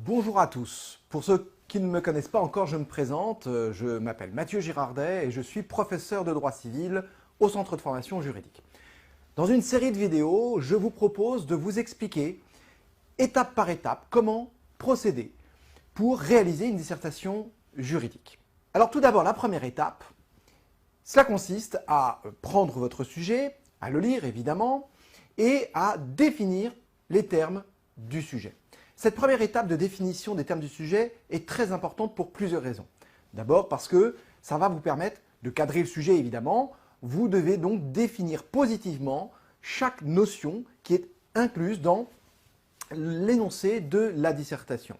Bonjour à tous. Pour ceux qui ne me connaissent pas encore, je me présente. Je m'appelle Mathieu Girardet et je suis professeur de droit civil au Centre de formation juridique. Dans une série de vidéos, je vous propose de vous expliquer, étape par étape, comment procéder pour réaliser une dissertation juridique. Alors tout d'abord, la première étape, cela consiste à prendre votre sujet, à le lire évidemment, et à définir les termes du sujet. Cette première étape de définition des termes du sujet est très importante pour plusieurs raisons. D'abord parce que ça va vous permettre de cadrer le sujet évidemment. Vous devez donc définir positivement chaque notion qui est incluse dans l'énoncé de la dissertation.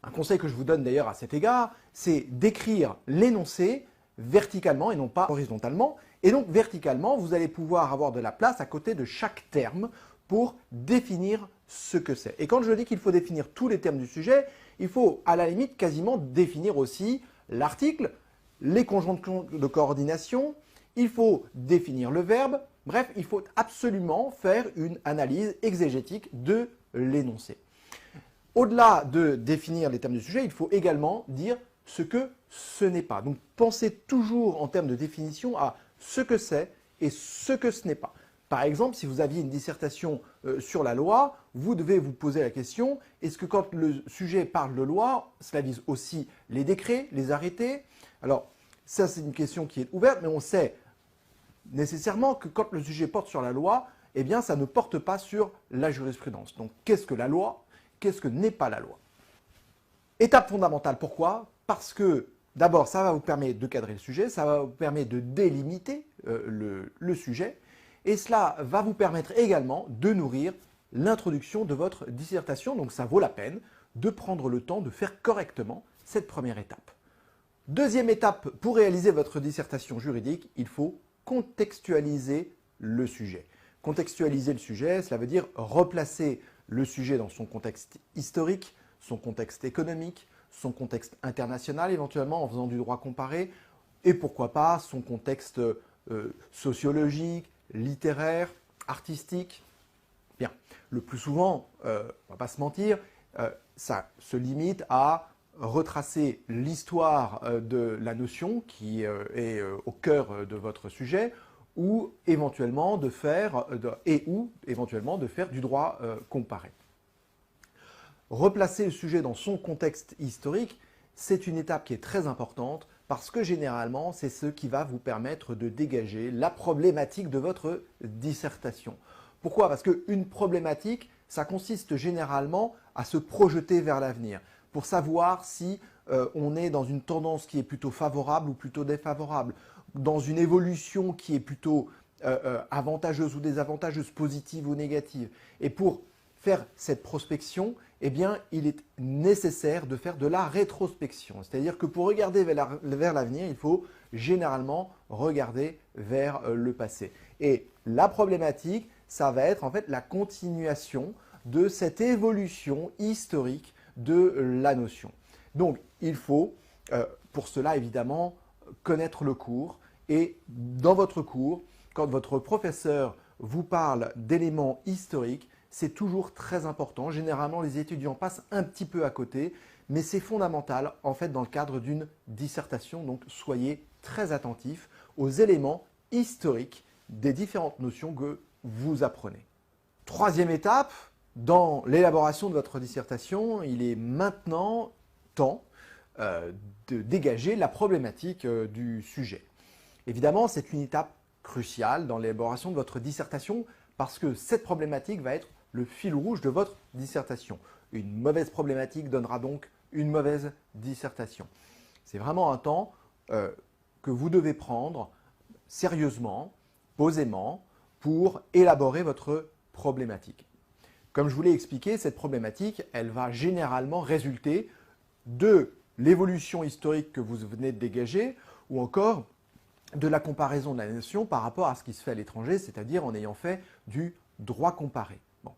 Un conseil que je vous donne d'ailleurs à cet égard, c'est d'écrire l'énoncé verticalement et non pas horizontalement. Et donc verticalement, vous allez pouvoir avoir de la place à côté de chaque terme pour définir ce que c'est. Et quand je dis qu'il faut définir tous les termes du sujet, il faut à la limite quasiment définir aussi l'article, les conjonctions de coordination, il faut définir le verbe, bref, il faut absolument faire une analyse exégétique de l'énoncé. Au-delà de définir les termes du sujet, il faut également dire ce que ce n'est pas. Donc pensez toujours en termes de définition à ce que c'est et ce que ce n'est pas. Par exemple, si vous aviez une dissertation sur la loi, vous devez vous poser la question, est-ce que quand le sujet parle de loi, cela vise aussi les décrets, les arrêtés? Alors, ça c'est une question qui est ouverte, mais on sait nécessairement que quand le sujet porte sur la loi, eh bien ça ne porte pas sur la jurisprudence. Donc, qu'est-ce que la loi? Qu'est-ce que n'est pas la loi? Étape fondamentale, pourquoi? Parce que d'abord, ça va vous permettre de cadrer le sujet, ça va vous permettre de délimiter le sujet, et cela va vous permettre également de nourrir l'introduction de votre dissertation. Donc ça vaut la peine de prendre le temps de faire correctement cette première étape. Deuxième étape, pour réaliser votre dissertation juridique, il faut contextualiser le sujet. Contextualiser le sujet, cela veut dire replacer le sujet dans son contexte historique, son contexte économique, son contexte international éventuellement en faisant du droit comparé, et pourquoi pas son contexte sociologique, littéraire, artistique. Bien, le plus souvent, on ne va pas se mentir, ça se limite à retracer l'histoire de la notion qui est au cœur de votre sujet, ou éventuellement de faire, du droit comparé. Replacer le sujet dans son contexte historique, c'est une étape qui est très importante parce que généralement, c'est ce qui va vous permettre de dégager la problématique de votre dissertation. Pourquoi? Parce qu'une problématique, ça consiste généralement à se projeter vers l'avenir pour savoir si on est dans une tendance qui est plutôt favorable ou plutôt défavorable, dans une évolution qui est plutôt avantageuse ou désavantageuse, positive ou négative. Et pour faire cette prospection, eh bien, il est nécessaire de faire de la rétrospection. C'est-à-dire que pour regarder vers l'avenir, il faut généralement regarder vers le passé. Et la problématique, ça va être en fait la continuation de cette évolution historique de la notion. Donc, il faut, pour cela évidemment, connaître le cours. Et dans votre cours, quand votre professeur vous parle d'éléments historiques, c'est toujours très important. Généralement, les étudiants passent un petit peu à côté, mais c'est fondamental en fait dans le cadre d'une dissertation. Donc, soyez très attentifs aux éléments historiques des différentes notions que vous apprenez. Troisième étape, dans l'élaboration de votre dissertation, il est maintenant temps de dégager la problématique du sujet. Évidemment, c'est une étape cruciale dans l'élaboration de votre dissertation parce que cette problématique va être le fil rouge de votre dissertation. Une mauvaise problématique donnera donc une mauvaise dissertation. C'est vraiment un temps que vous devez prendre sérieusement, posément, pour élaborer votre problématique. Comme je vous l'ai expliqué, cette problématique, elle va généralement résulter de l'évolution historique que vous venez de dégager ou encore de la comparaison de la nation par rapport à ce qui se fait à l'étranger, c'est-à-dire en ayant fait du droit comparé. Bon.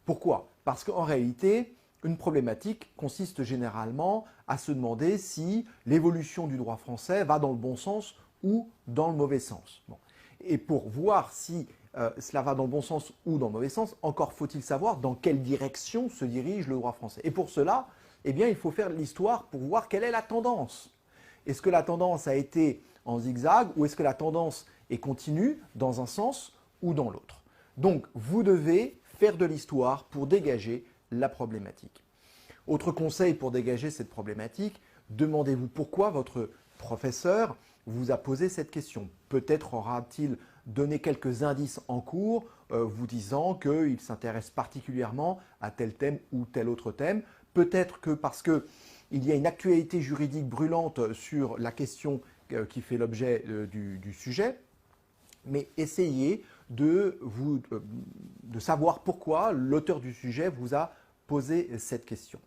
Pourquoi? Parce qu'en réalité, une problématique consiste généralement à se demander si l'évolution du droit français va dans le bon sens ou dans le mauvais sens. Bon. Et pour voir si cela va dans le bon sens ou dans le mauvais sens, encore faut-il savoir dans quelle direction se dirige le droit français. Et pour cela, eh bien il faut faire l'histoire pour voir quelle est la tendance. Est-ce que la tendance a été en zigzag ou est-ce que la tendance est continue dans un sens ou dans l'autre? Donc vous devez faire de l'histoire pour dégager la problématique. Autre conseil pour dégager cette problématique, demandez-vous pourquoi votre professeur vous a posé cette question. Peut-être aura-t-il donné quelques indices en cours vous disant qu'il s'intéresse particulièrement à tel thème ou tel autre thème. Peut-être que parce qu'il y a une actualité juridique brûlante sur la question qui fait l'objet du sujet, mais essayez de savoir pourquoi l'auteur du sujet vous a posé cette question.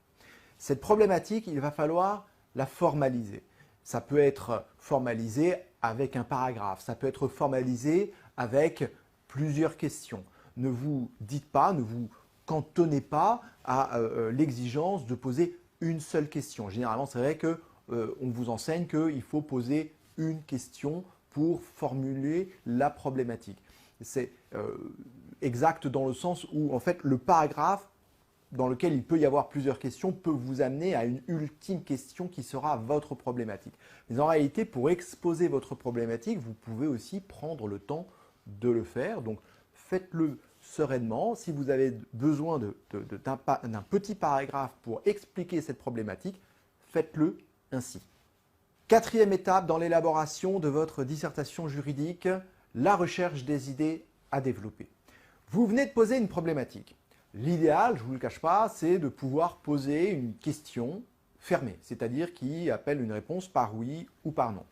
Cette problématique, il va falloir la formaliser. Ça peut être formalisé avec un paragraphe, ça peut être formalisé avec plusieurs questions. Ne vous dites pas, ne vous cantonnez pas à l'exigence de poser une seule question. Généralement, c'est vrai qu'on vous enseigne qu'il faut poser une question pour formuler la problématique. C'est exact dans le sens où, en fait, le paragraphe dans lequel il peut y avoir plusieurs questions peut vous amener à une ultime question qui sera votre problématique. Mais en réalité, pour exposer votre problématique, vous pouvez aussi prendre le temps de le faire. Donc, faites-le sereinement. Si vous avez besoin d'un petit paragraphe pour expliquer cette problématique, faites-le ainsi. Quatrième étape dans l'élaboration de votre dissertation juridique, la recherche des idées à développer. Vous venez de poser une problématique. L'idéal, je ne vous le cache pas, c'est de pouvoir poser une question fermée, c'est-à-dire qui appelle une réponse par oui ou par non.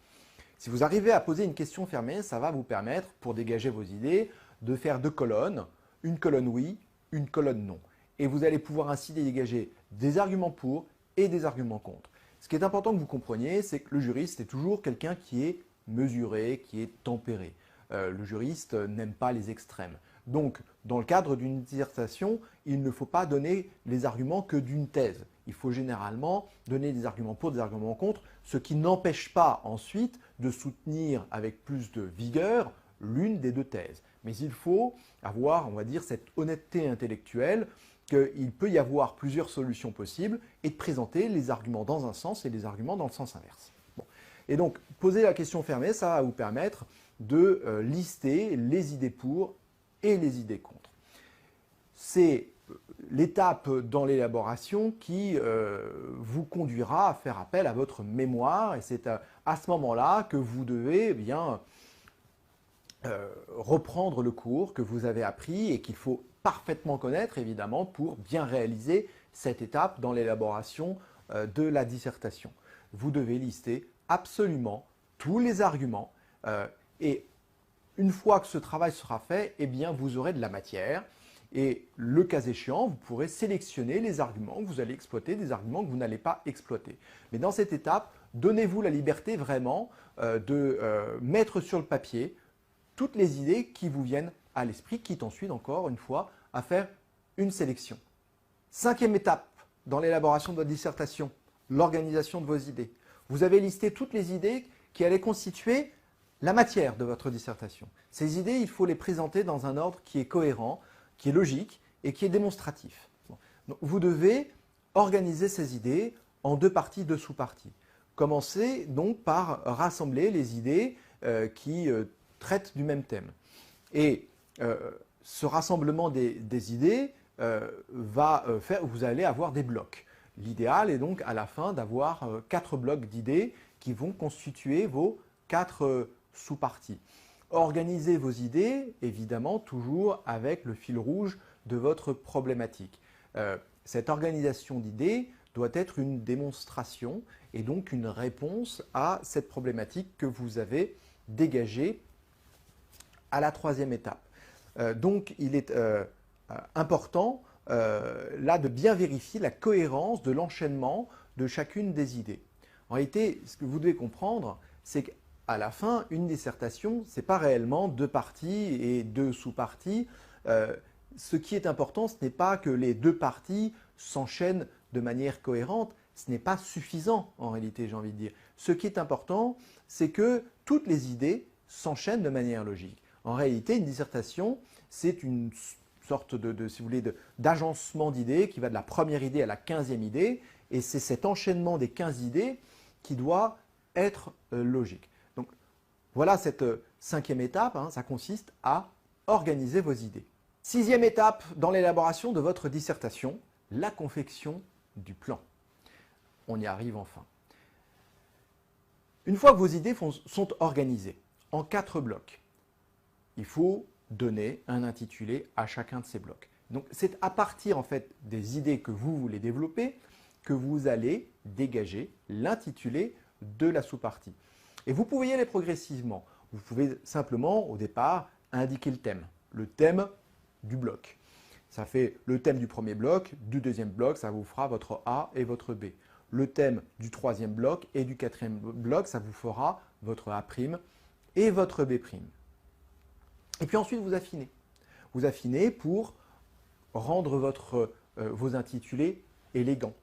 Si vous arrivez à poser une question fermée, ça va vous permettre, pour dégager vos idées, de faire deux colonnes, une colonne oui, une colonne non. Et vous allez pouvoir ainsi dégager des arguments pour et des arguments contre. Ce qui est important que vous compreniez, c'est que le juriste est toujours quelqu'un qui est mesuré, qui est tempéré. Le juriste n'aime pas les extrêmes. Donc, dans le cadre d'une dissertation, il ne faut pas donner les arguments que d'une thèse. Il faut généralement donner des arguments pour, des arguments contre, ce qui n'empêche pas ensuite de soutenir avec plus de vigueur l'une des deux thèses. Mais il faut avoir, on va dire, cette honnêteté intellectuelle qu'il peut y avoir plusieurs solutions possibles et de présenter les arguments dans un sens et les arguments dans le sens inverse. Bon. Et donc, poser la question fermée, ça va vous permettre de lister les idées pour et les idées contre. C'est l'étape dans l'élaboration qui vous conduira à faire appel à votre mémoire et c'est à ce moment-là que vous devez reprendre le cours que vous avez appris et qu'il faut parfaitement connaître évidemment pour bien réaliser cette étape dans l'élaboration de la dissertation. Vous devez lister absolument tous les arguments et une fois que ce travail sera fait, eh bien, vous aurez de la matière et le cas échéant, vous pourrez sélectionner les arguments que vous allez exploiter, des arguments que vous n'allez pas exploiter. Mais dans cette étape, donnez-vous la liberté vraiment de mettre sur le papier toutes les idées qui vous viennent à l'esprit, quitte ensuite encore une fois à faire une sélection. Cinquième étape dans l'élaboration de votre dissertation, l'organisation de vos idées. Vous avez listé toutes les idées qui allaient constituer la matière de votre dissertation. Ces idées, il faut les présenter dans un ordre qui est cohérent, qui est logique et qui est démonstratif. Bon. Donc, vous devez organiser ces idées en deux parties, deux sous-parties. Commencez donc par rassembler les idées qui traitent du même thème. Et ce rassemblement des idées va faire que vous allez avoir des blocs. L'idéal est donc à la fin d'avoir 4 blocs d'idées qui vont constituer vos 4 sous-parties. Organisez vos idées, évidemment, toujours avec le fil rouge de votre problématique. Cette organisation d'idées doit être une démonstration et donc une réponse à cette problématique que vous avez dégagée à la troisième étape. Donc, il est important là de bien vérifier la cohérence de l'enchaînement de chacune des idées. En réalité, ce que vous devez comprendre, c'est qu'à la fin, une dissertation, ce n'est pas réellement 2 parties et 2 sous-parties. Ce qui est important, ce n'est pas que les 2 parties s'enchaînent de manière cohérente, ce n'est pas suffisant en réalité, j'ai envie de dire. Ce qui est important, c'est que toutes les idées s'enchaînent de manière logique. En réalité, une dissertation, c'est une sorte si vous voulez, d'agencement d'idées qui va de la première idée à la 15e idée. et c'est cet enchaînement des 15 idées qui doit être logique. Donc voilà cette cinquième étape, hein, ça consiste à organiser vos idées. Sixième étape dans l'élaboration de votre dissertation, la confection du plan. On y arrive enfin. Une fois que vos idées sont organisées en 4 blocs, il faut donner un intitulé à chacun de ces blocs. Donc c'est à partir en fait des idées que vous voulez développer que vous allez dégager l'intitulé de la sous-partie. Et vous pouvez y aller progressivement. Vous pouvez simplement au départ indiquer le thème du bloc. Ça fait le thème du premier bloc, du deuxième bloc, ça vous fera votre A et votre B. Le thème du troisième bloc et du quatrième bloc, ça vous fera votre A' et votre B'. Et puis ensuite, vous affinez. Vous affinez pour rendre vos intitulés élégants.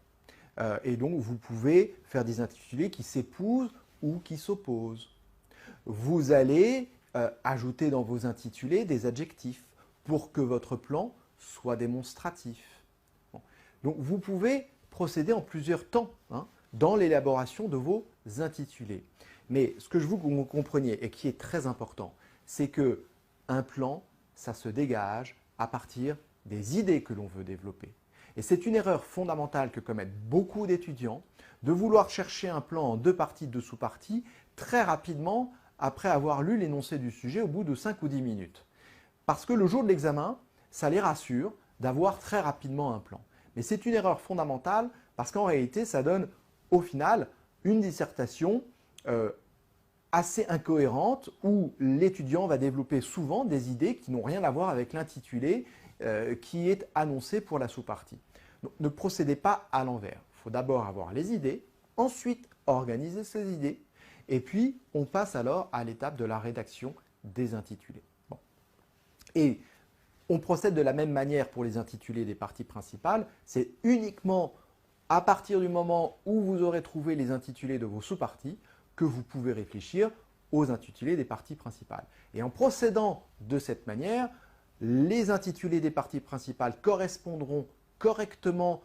Et donc, vous pouvez faire des intitulés qui s'épousent ou qui s'opposent. Vous allez ajouter dans vos intitulés des adjectifs pour que votre plan soit démonstratif. Bon. Donc, vous pouvez procéder en plusieurs temps hein, dans l'élaboration de vos intitulés. Mais ce que je veux que vous compreniez et qui est très important, c'est que un plan, ça se dégage à partir des idées que l'on veut développer. Et c'est une erreur fondamentale que commettent beaucoup d'étudiants de vouloir chercher un plan en 2 parties, 2 sous-parties, très rapidement après avoir lu l'énoncé du sujet au bout de 5 ou 10 minutes. Parce que le jour de l'examen, ça les rassure d'avoir très rapidement un plan. Mais c'est une erreur fondamentale parce qu'en réalité, ça donne au final une dissertation assez incohérente où l'étudiant va développer souvent des idées qui n'ont rien à voir avec l'intitulé qui est annoncé pour la sous-partie. Donc ne procédez pas à l'envers. Il faut d'abord avoir les idées, ensuite organiser ces idées, et puis on passe alors à l'étape de la rédaction des intitulés. Bon. Et on procède de la même manière pour les intitulés des parties principales. C'est uniquement à partir du moment où vous aurez trouvé les intitulés de vos sous-parties que vous pouvez réfléchir aux intitulés des parties principales. Et en procédant de cette manière, les intitulés des parties principales correspondront correctement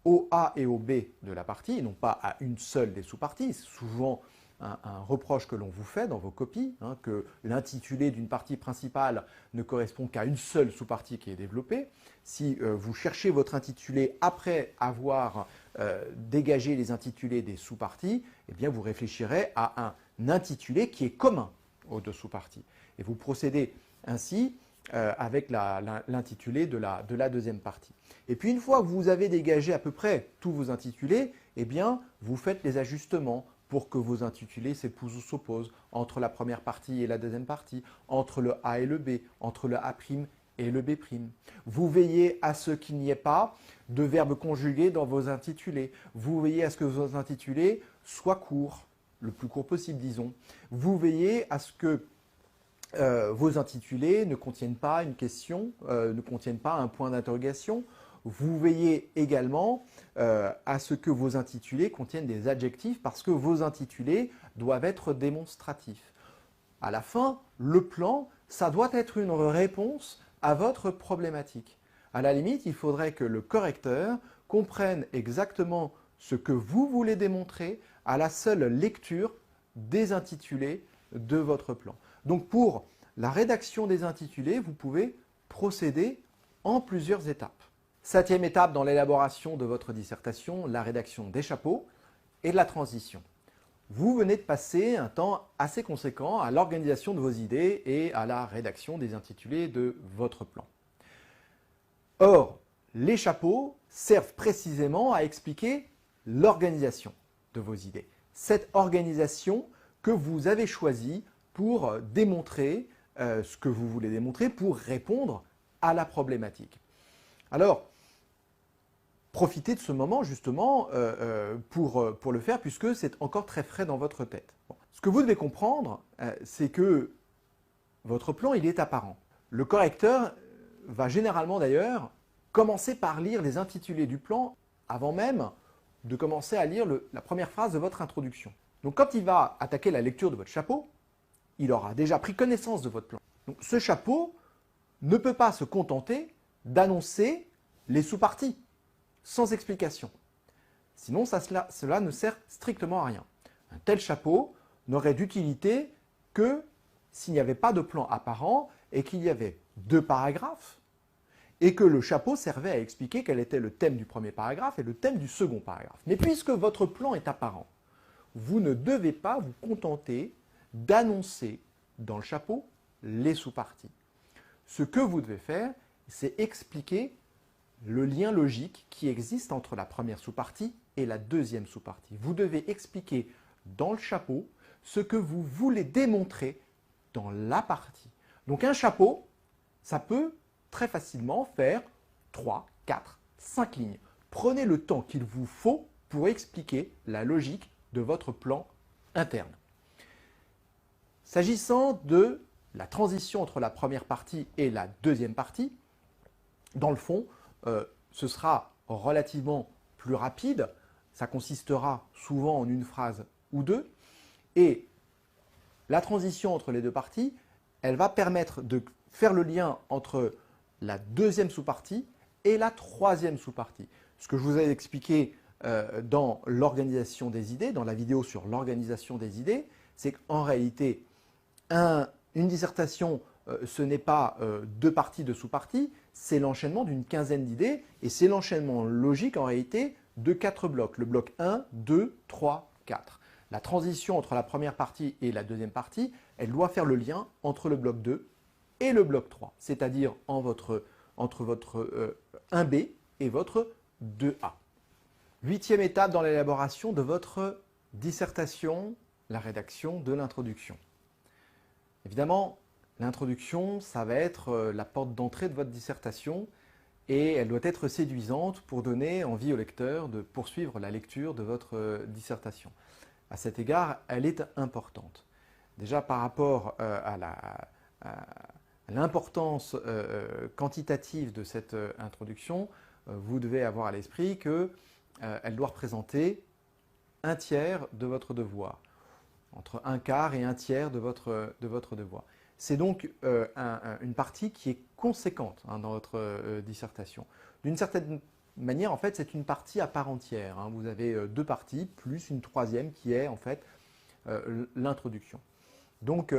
au A et au B de la partie, et non pas à une seule des sous-parties. C'est souvent un reproche que l'on vous fait dans vos copies, hein, que l'intitulé d'une partie principale ne correspond qu'à une seule sous-partie qui est développée. Si vous cherchez votre intitulé après avoir dégagé les intitulés des sous-parties, eh bien vous réfléchirez à un intitulé qui est commun aux 2 sous-parties. Et vous procédez ainsi avec l'intitulé de la deuxième partie. Et puis une fois que vous avez dégagé à peu près tous vos intitulés, eh bien vous faites les ajustements pour que vos intitulés s'épousent ou s'opposent entre la première partie et la deuxième partie, entre le A et le B, entre le A' et le B'. Vous veillez à ce qu'il n'y ait pas de verbes conjugués dans vos intitulés. Vous veillez à ce que vos intitulés soient courts, le plus court possible disons. Vous veillez à ce que vos intitulés ne contiennent pas une question, ne contiennent pas un point d'interrogation. Vous veillez également à ce que vos intitulés contiennent des adjectifs parce que vos intitulés doivent être démonstratifs. À la fin, le plan, ça doit être une réponse à votre problématique. À la limite, il faudrait que le correcteur comprenne exactement ce que vous voulez démontrer à la seule lecture des intitulés de votre plan. Donc pour la rédaction des intitulés, vous pouvez procéder en plusieurs étapes. 7e étape dans l'élaboration de votre dissertation, la rédaction des chapeaux et de la transition. Vous venez de passer un temps assez conséquent à l'organisation de vos idées et à la rédaction des intitulés de votre plan. Or, les chapeaux servent précisément à expliquer l'organisation de vos idées. Cette organisation que vous avez choisie pour démontrer ce que vous voulez démontrer, pour répondre à la problématique. Alors, profitez de ce moment justement pour le faire puisque c'est encore très frais dans votre tête. Bon. Ce que vous devez comprendre, c'est que votre plan, il est apparent. Le correcteur va généralement d'ailleurs commencer par lire les intitulés du plan avant même de commencer à lire la première phrase de votre introduction. Donc quand il va attaquer la lecture de votre chapeau, il aura déjà pris connaissance de votre plan. Donc ce chapeau ne peut pas se contenter d'annoncer les sous-parties, sans explication. Sinon, cela ne sert strictement à rien. Un tel chapeau n'aurait d'utilité que s'il n'y avait pas de plan apparent et qu'il y avait 2 paragraphes et que le chapeau servait à expliquer quel était le thème du premier paragraphe et le thème du second paragraphe. Mais puisque votre plan est apparent, vous ne devez pas vous contenter d'annoncer dans le chapeau les sous-parties. Ce que vous devez faire, c'est expliquer le lien logique qui existe entre la première sous-partie et la deuxième sous-partie. Vous devez expliquer dans le chapeau ce que vous voulez démontrer dans la partie. Donc un chapeau, ça peut très facilement faire 3, 4, 5 lignes. Prenez le temps qu'il vous faut pour expliquer la logique de votre plan interne. S'agissant de la transition entre la première partie et la deuxième partie, dans le fond, ce sera relativement plus rapide. Ça consistera souvent en une phrase ou deux. Et la transition entre les deux parties, elle va permettre de faire le lien entre la deuxième sous-partie et la troisième sous-partie. Ce que je vous ai expliqué dans l'organisation des idées, dans la vidéo sur l'organisation des idées, c'est qu'en réalité, une dissertation, ce n'est pas 2 parties de sous-parties, c'est l'enchaînement d'une quinzaine d'idées et c'est l'enchaînement logique en réalité de 4 blocs. Le bloc 1, 2, 3, 4. La transition entre la première partie et la deuxième partie, elle doit faire le lien entre le bloc 2 et le bloc 3, c'est-à-dire entre votre 1B et votre 2A. 8e étape dans l'élaboration de votre dissertation, la rédaction de l'introduction. Évidemment, l'introduction, ça va être la porte d'entrée de votre dissertation et elle doit être séduisante pour donner envie au lecteur de poursuivre la lecture de votre dissertation. À cet égard, elle est importante. Déjà par rapport à l'importance quantitative de cette introduction, vous devez avoir à l'esprit qu'elle doit représenter 1/3 de votre devoir, entre 1/4 et 1/3 de votre devoir. C'est donc une partie qui est conséquente dans votre dissertation. D'une certaine manière, en fait, c'est une partie à part entière. Vous avez 2 parties, plus une troisième qui est en fait l'introduction. Donc,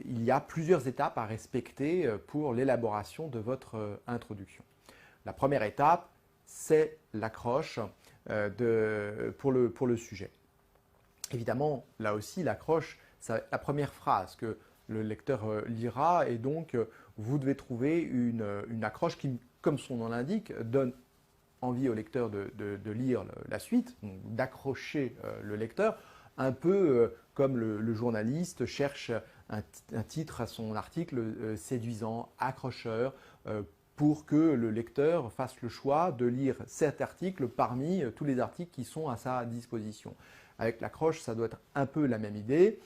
il y a plusieurs étapes à respecter pour l'élaboration de votre introduction. La première étape, c'est l'accroche pour le sujet. Évidemment, là aussi, l'accroche, c'est la première phrase que le lecteur lira et donc vous devez trouver une accroche qui, comme son nom l'indique, donne envie au lecteur de lire la suite, d'accrocher le lecteur, un peu comme le journaliste cherche un titre à son article séduisant, accrocheur, pour que le lecteur fasse le choix de lire cet article parmi tous les articles qui sont à sa disposition. Avec l'accroche, ça doit être un peu la même idée.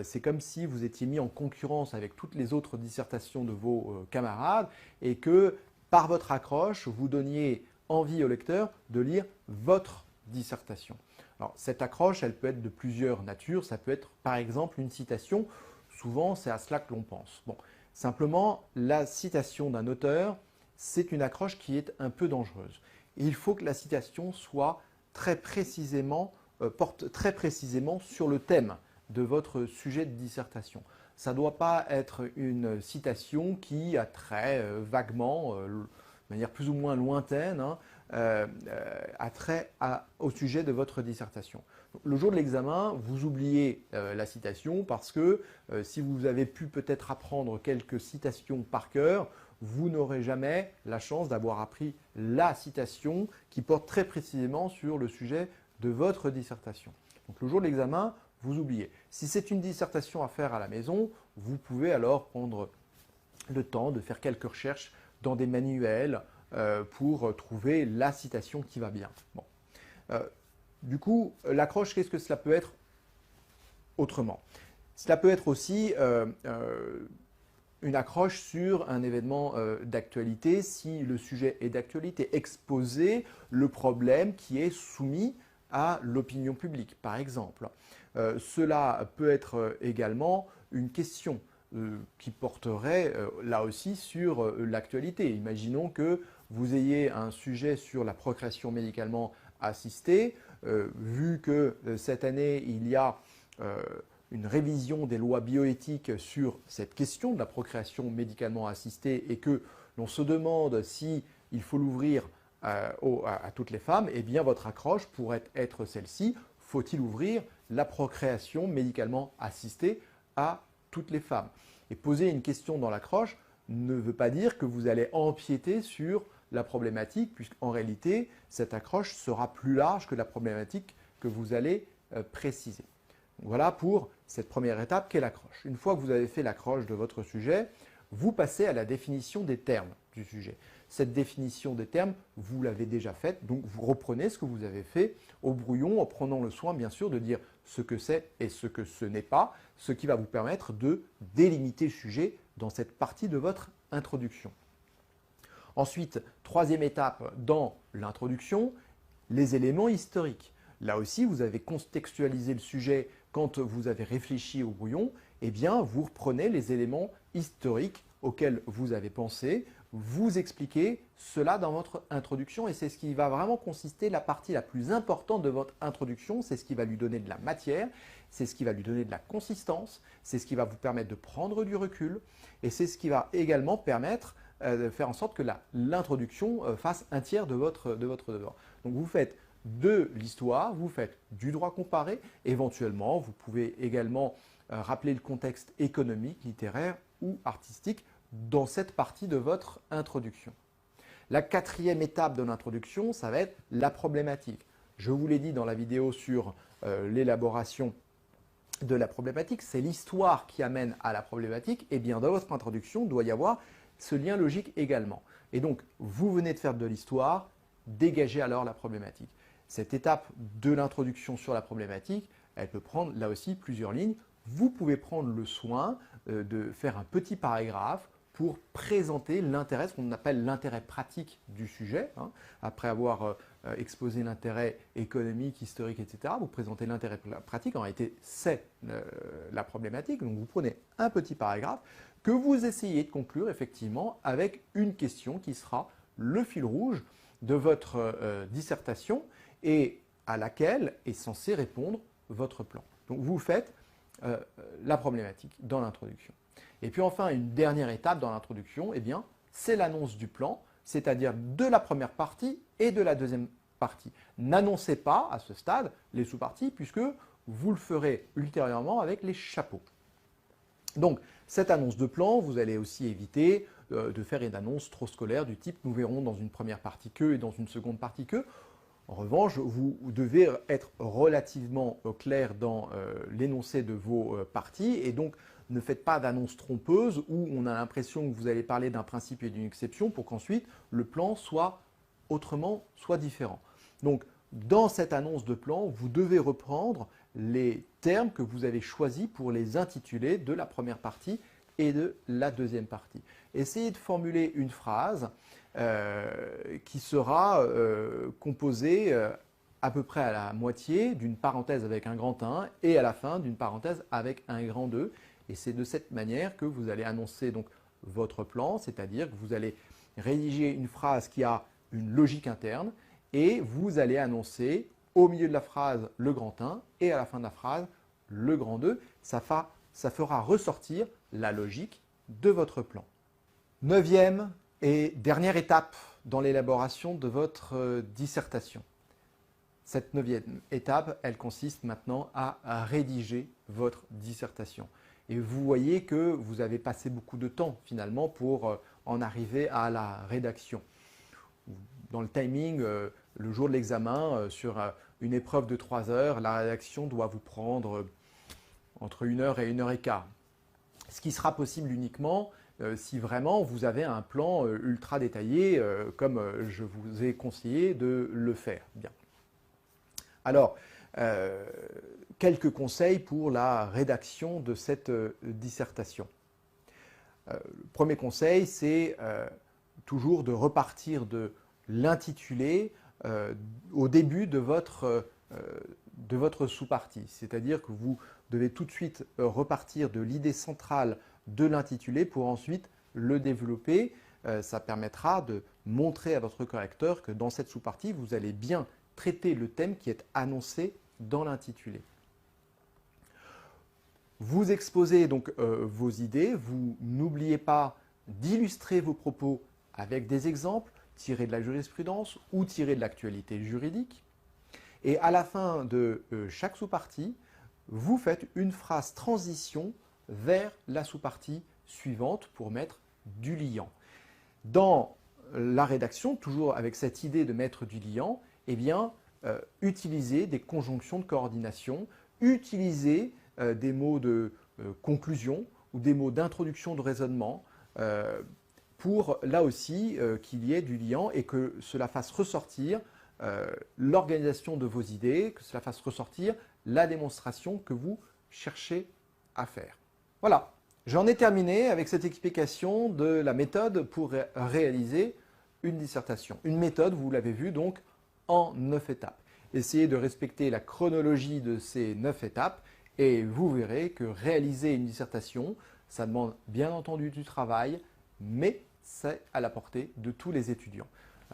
C'est comme si vous étiez mis en concurrence avec toutes les autres dissertations de vos camarades et que par votre accroche, vous donniez envie au lecteur de lire votre dissertation. Alors, cette accroche, elle peut être de plusieurs natures. Ça peut être par exemple une citation. Souvent, c'est à cela que l'on pense. Bon, simplement, la citation d'un auteur, c'est une accroche qui est un peu dangereuse. Et il faut que la citation soit très précisément, porte très précisément sur le thème de votre sujet de dissertation. Ça ne doit pas être une citation qui a trait vaguement, de manière plus ou moins lointaine, a trait au sujet de votre dissertation. Le jour de l'examen, vous oubliez la citation parce que si vous avez pu peut-être apprendre quelques citations par cœur, vous n'aurez jamais la chance d'avoir appris la citation qui porte très précisément sur le sujet de votre dissertation. Donc le jour de l'examen, vous oubliez. Si c'est une dissertation à faire à la maison, vous pouvez alors prendre le temps de faire quelques recherches dans des manuels pour trouver la citation qui va bien. Bon. Du coup, l'accroche, qu'est-ce que cela peut être autrement? Cela peut être aussi une accroche sur un événement d'actualité, si le sujet est d'actualité, exposer le problème qui est soumis à l'opinion publique, par exemple. Cela peut être également une question qui porterait là aussi sur l'actualité. Imaginons que vous ayez un sujet sur la procréation médicalement assistée, vu que cette année, il y a une révision des lois bioéthiques sur cette question de la procréation médicalement assistée et que l'on se demande si il faut l'ouvrir à toutes les femmes, eh bien votre accroche pourrait être celle-ci. Faut-il ouvrir la procréation médicalement assistée à toutes les femmes? Et poser une question dans l'accroche ne veut pas dire que vous allez empiéter sur la problématique, puisqu'en réalité, cette accroche sera plus large que la problématique que vous allez préciser. Voilà pour cette première étape qu'est l'accroche. Une fois que vous avez fait l'accroche de votre sujet, vous passez à la définition des termes du sujet. Cette définition des termes, vous l'avez déjà faite, donc vous reprenez ce que vous avez fait au brouillon en prenant le soin bien sûr de dire ce que c'est et ce que ce n'est pas, ce qui va vous permettre de délimiter le sujet dans cette partie de votre introduction. Ensuite, troisième étape dans l'introduction, les éléments historiques. Là aussi, vous avez contextualisé le sujet quand vous avez réfléchi au brouillon, eh bien, vous reprenez les éléments historiques auxquels vous avez pensé, vous expliquez cela dans votre introduction et c'est ce qui va vraiment consister la partie la plus importante de votre introduction, c'est ce qui va lui donner de la matière, c'est ce qui va lui donner de la consistance, c'est ce qui va vous permettre de prendre du recul et c'est ce qui va également permettre de faire en sorte que l'introduction fasse un tiers de votre devoir. Donc vous faites de l'histoire, vous faites du droit comparé, éventuellement vous pouvez également rappeler le contexte économique, littéraire ou artistique dans cette partie de votre introduction. La quatrième étape de l'introduction, ça va être la problématique. Je vous l'ai dit dans la vidéo sur l'élaboration de la problématique, c'est l'histoire qui amène à la problématique, et bien dans votre introduction, il doit y avoir ce lien logique également. Et donc, vous venez de faire de l'histoire, dégagez alors la problématique. Cette étape de l'introduction sur la problématique, elle peut prendre là aussi plusieurs lignes. Vous pouvez prendre le soin de faire un petit paragraphe pour présenter l'intérêt, ce qu'on appelle l'intérêt pratique du sujet. Après avoir exposé l'intérêt économique, historique, etc., vous présentez l'intérêt pratique. En réalité, c'est la problématique. Donc, vous prenez un petit paragraphe que vous essayez de conclure effectivement avec une question qui sera le fil rouge de votre dissertation et à laquelle est censé répondre votre plan. Donc, vous faites la problématique dans l'introduction. Et puis enfin, une dernière étape dans l'introduction, eh bien, c'est l'annonce du plan, c'est-à-dire de la première partie et de la deuxième partie. N'annoncez pas à ce stade les sous-parties puisque vous le ferez ultérieurement avec les chapeaux. Donc, cette annonce de plan, vous allez aussi éviter de faire une annonce trop scolaire du type « nous verrons dans une première partie que » et dans une seconde partie que. En revanche, vous devez être relativement clair dans l'énoncé de vos parties et donc ne faites pas d'annonce trompeuse où on a l'impression que vous allez parler d'un principe et d'une exception pour qu'ensuite le plan soit différent. Donc, dans cette annonce de plan, vous devez reprendre les termes que vous avez choisis pour les intituler de la première partie et de la deuxième partie. Essayez de formuler une phrase qui sera composée à peu près à la moitié d'une parenthèse avec un grand 1 et à la fin d'une parenthèse avec un grand 2. Et c'est de cette manière que vous allez annoncer donc votre plan, c'est-à-dire que vous allez rédiger une phrase qui a une logique interne et vous allez annoncer au milieu de la phrase le grand 1 et à la fin de la phrase le grand 2. Ça fera ressortir la logique de votre plan. Neuvième et dernière étape dans l'élaboration de votre dissertation. Cette neuvième étape, elle consiste maintenant à rédiger votre dissertation. Et vous voyez que vous avez passé beaucoup de temps finalement pour en arriver à la rédaction. Dans le timing, le jour de l'examen, sur une épreuve de 3 heures, la rédaction doit vous prendre entre 1 heure et 1 heure et quart. Ce qui sera possible uniquement si vraiment vous avez un plan ultra détaillé comme je vous ai conseillé de le faire. Bien. Alors, quelques conseils pour la rédaction de cette dissertation. Le premier conseil, c'est toujours de repartir de l'intitulé au début de votre sous-partie. C'est-à-dire que vous devez tout de suite repartir de l'idée centrale de l'intitulé pour ensuite le développer ça permettra de montrer à votre correcteur que dans cette sous-partie, vous allez bien traiter le thème qui est annoncé dans l'intitulé. Vous exposez donc vos idées, vous n'oubliez pas d'illustrer vos propos avec des exemples tirés de la jurisprudence ou tirés de l'actualité juridique. Et à la fin de chaque sous-partie, vous faites une phrase transition vers la sous-partie suivante pour mettre du liant. Dans la rédaction, toujours avec cette idée de mettre du liant, eh bien, utilisez des conjonctions de coordination, utilisez des mots de conclusion ou des mots d'introduction de raisonnement pour, là aussi, qu'il y ait du liant et que cela fasse ressortir l'organisation de vos idées, que cela fasse ressortir la démonstration que vous cherchez à faire. Voilà, j'en ai terminé avec cette explication de la méthode pour réaliser une dissertation. Une méthode, vous l'avez vu, donc en 9 étapes. Essayez de respecter la chronologie de ces 9 étapes et vous verrez que réaliser une dissertation, ça demande bien entendu du travail, mais c'est à la portée de tous les étudiants.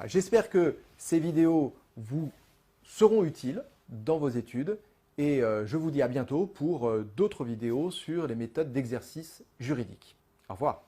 J'espère que ces vidéos vous seront utiles dans vos études et je vous dis à bientôt pour d'autres vidéos sur les méthodes d'exercice juridique. Au revoir.